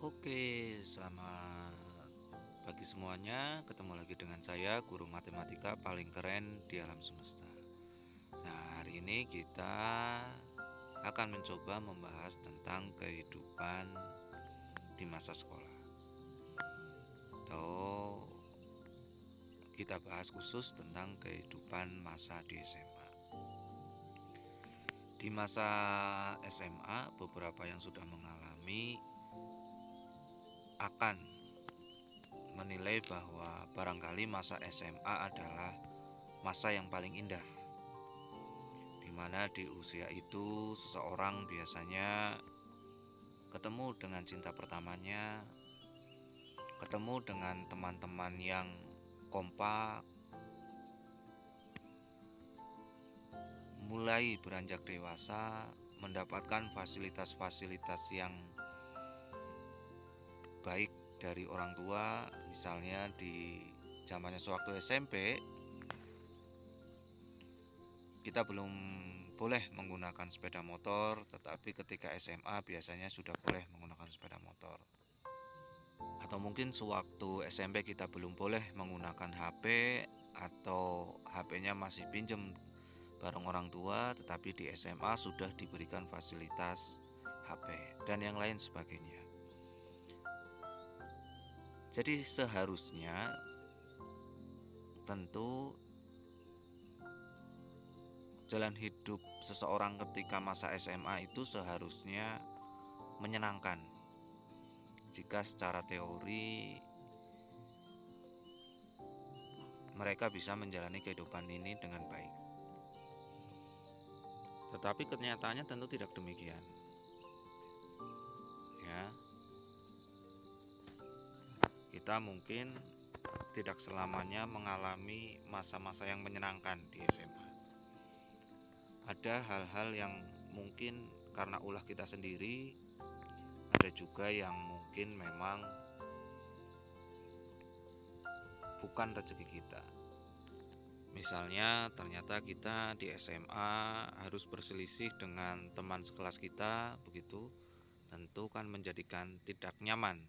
Oke, selamat pagi semuanya. Ketemu lagi dengan saya, guru matematika paling keren di alam semesta. Nah, hari ini kita akan mencoba membahas tentang kehidupan di masa sekolah. Atau kita bahas khusus tentang kehidupan masa di SMA. Di masa SMA, beberapa yang sudah mengalami akan menilai bahwa barangkali masa SMA adalah masa yang paling indah, di mana di usia itu seseorang biasanya ketemu dengan cinta pertamanya, ketemu dengan teman-teman yang kompak, mulai beranjak dewasa, mendapatkan fasilitas-fasilitas yang baik dari orang tua. Misalnya di zamannya sewaktu SMP, kita belum boleh menggunakan sepeda motor, tetapi ketika SMA biasanya sudah boleh menggunakan sepeda motor. Atau mungkin sewaktu SMP kita belum boleh menggunakan HP, atau HP-nya masih pinjem bareng orang tua, tetapi di SMA sudah diberikan fasilitas HP dan yang lain sebagainya. Jadi seharusnya tentu jalan hidup seseorang ketika masa SMA itu seharusnya menyenangkan. Jika secara teori mereka bisa menjalani kehidupan ini dengan baik. Tetapi kenyataannya tentu tidak demikian. Ya. Kita mungkin tidak selamanya mengalami masa-masa yang menyenangkan di SMA. Ada hal-hal yang mungkin karena ulah kita sendiri, ada juga yang mungkin memang bukan rezeki kita. Misalnya ternyata kita di SMA harus berselisih dengan teman sekelas kita, begitu tentu kan menjadikan tidak nyaman,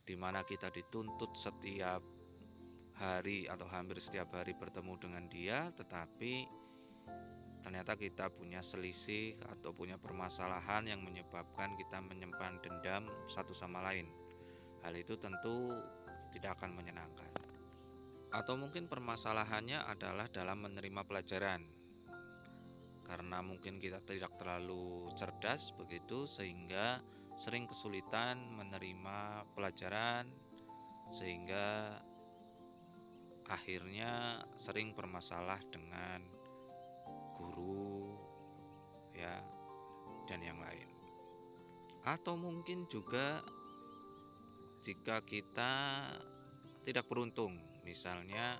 di mana kita dituntut setiap hari atau hampir setiap hari bertemu dengan dia, tetapi ternyata kita punya selisih atau punya permasalahan yang menyebabkan kita menyimpan dendam satu sama lain. Hal itu tentu tidak akan menyenangkan. Atau mungkin permasalahannya adalah dalam menerima pelajaran, karena mungkin kita tidak terlalu cerdas begitu, sehingga sering kesulitan menerima pelajaran, sehingga akhirnya sering bermasalah dengan guru, ya, dan yang lain. Atau mungkin juga jika kita tidak beruntung, misalnya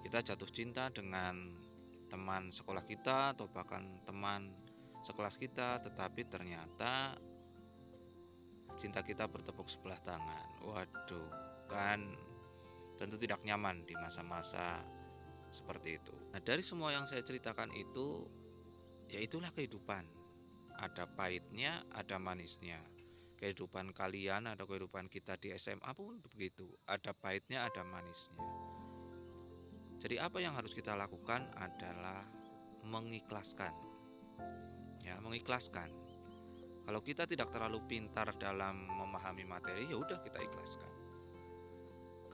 kita jatuh cinta dengan teman sekolah kita atau bahkan teman sekelas kita, tetapi ternyata cinta kita bertepuk sebelah tangan. Waduh, kan tentu tidak nyaman di masa-masa seperti itu. Nah, dari semua yang saya ceritakan itu, ya itulah kehidupan. Ada pahitnya, ada manisnya. Kehidupan kalian atau kehidupan kita di SMA pun begitu. Ada pahitnya, ada manisnya. Jadi apa yang harus kita lakukan adalah mengikhlaskan. Ya, mengikhlaskan. Kalau kita tidak terlalu pintar dalam memahami materi, ya udah kita ikhlaskan.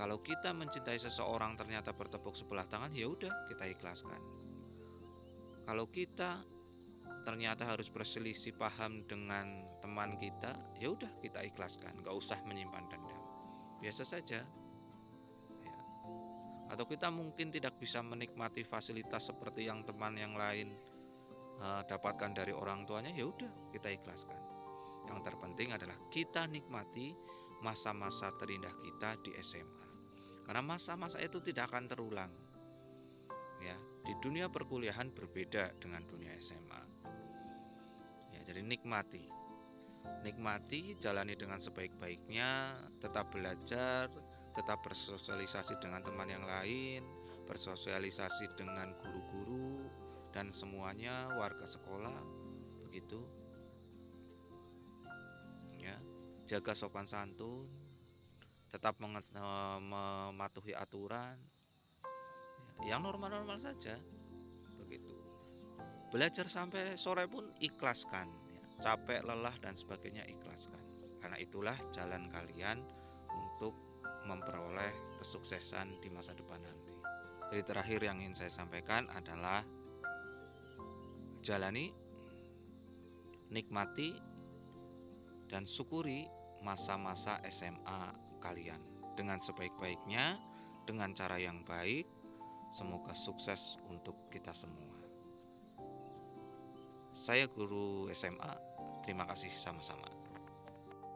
Kalau kita mencintai seseorang ternyata bertepuk sebelah tangan, ya udah kita ikhlaskan. Kalau kita ternyata harus berselisih paham dengan teman kita, ya udah kita ikhlaskan, gak usah menyimpan dendam, biasa saja, ya. Atau kita mungkin tidak bisa menikmati fasilitas seperti yang teman yang lain dapatkan dari orang tuanya, ya udah kita ikhlaskan. Yang terpenting adalah kita nikmati masa-masa terindah kita di SMA, karena masa-masa itu tidak akan terulang. Ya, di dunia perkuliahan berbeda dengan dunia SMA. Ya, jadi nikmati, jalani dengan sebaik-baiknya, tetap belajar, tetap bersosialisasi dengan teman yang lain, bersosialisasi dengan guru-guru dan semuanya warga sekolah, begitu. Ya. jaga sopan santun, tetap mematuhi aturan, yang normal-normal saja begitu. Belajar sampai sore pun ikhlaskan, ya. Capek, lelah dan sebagainya ikhlaskan. Karena itulah jalan kalian untuk memperoleh kesuksesan di masa depan nanti. Jadi terakhir yang ingin saya sampaikan adalah jalani, nikmati, dan syukuri masa-masa SMA kalian dengan sebaik-baiknya, dengan cara yang baik. Semoga sukses untuk kita semua. Saya guru SMA, terima kasih sama-sama.